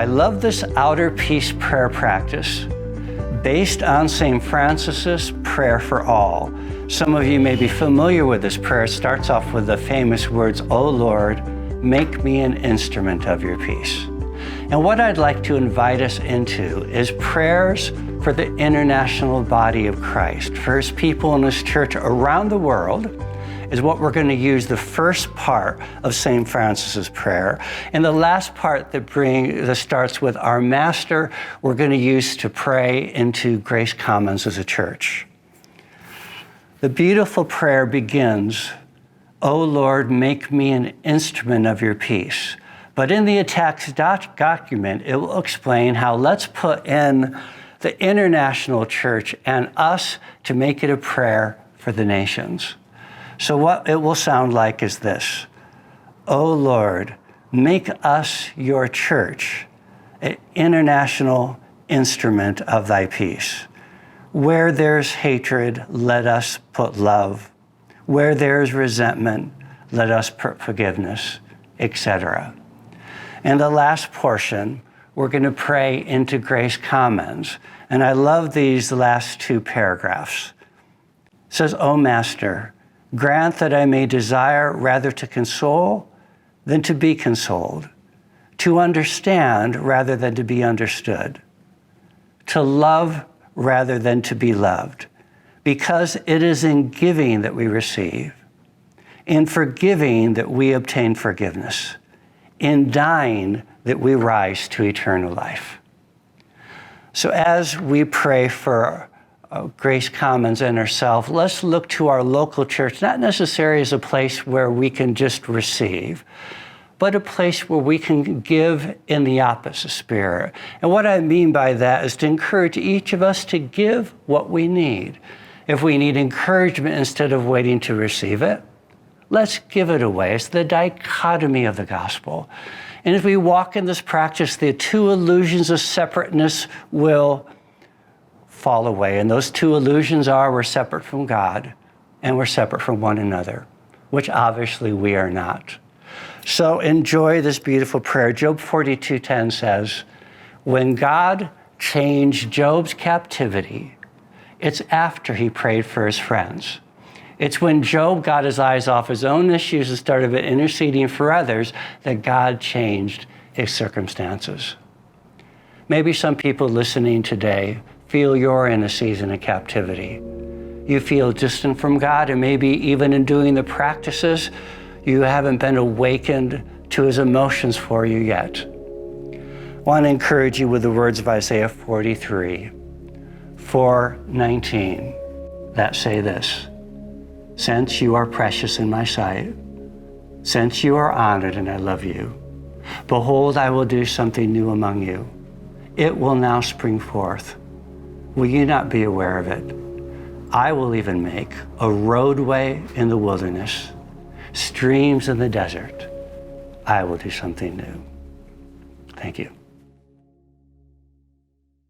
I love this outer peace prayer practice based on St. Francis's prayer for all. Some of you may be familiar with this prayer. It starts off with the famous words, "O Lord, make me an instrument of your peace." And what I'd like to invite us into is prayers for the international body of Christ. For his people in his church around the world is what we're going to use the first part of St. Francis's prayer. And the last part that starts with our Master, we're going to use to pray into Grace Commons as a church. The beautiful prayer begins, "O Lord, make me an instrument of your peace." But in the text document, it will explain how let's put in the international church and us to make it a prayer for the nations. So what it will sound like is this: "O Lord, make us, your church, an international instrument of thy peace. Where there's hatred, let us put love. Where there's resentment, let us put forgiveness," etc. And the last portion, we're going to pray into Grace Commons. And I love these last two paragraphs. It says, "O Master, grant that I may desire rather to console than to be consoled, to understand rather than to be understood, to love rather than to be loved, because it is in giving that we receive, in forgiving that we obtain forgiveness, in dying that we rise to eternal life." So as we pray for Grace Commons and ourselves, let's look to our local church, not necessarily as a place where we can just receive, but a place where we can give in the opposite spirit. And what I mean by that is to encourage each of us to give what we need. If we need encouragement instead of waiting to receive it, let's give it away. It's the dichotomy of the gospel. And as we walk in this practice, the two illusions of separateness will fall away. And those two illusions are we're separate from God and we're separate from one another, which obviously we are not. So enjoy this beautiful prayer. Job 42:10 says, when God changed Job's captivity, it's after he prayed for his friends. It's when Job got his eyes off his own issues and started interceding for others that God changed his circumstances. Maybe some people listening today feel you're in a season of captivity. You feel distant from God, and maybe even in doing the practices, you haven't been awakened to his emotions for you yet. I want to encourage you with the words of Isaiah 43, 4:19, that say this: "Since you are precious in my sight, since you are honored and I love you, behold, I will do something new among you. It will now spring forth. Will you not be aware of it? I will even make a roadway in the wilderness, streams in the desert. I will do something new." Thank you.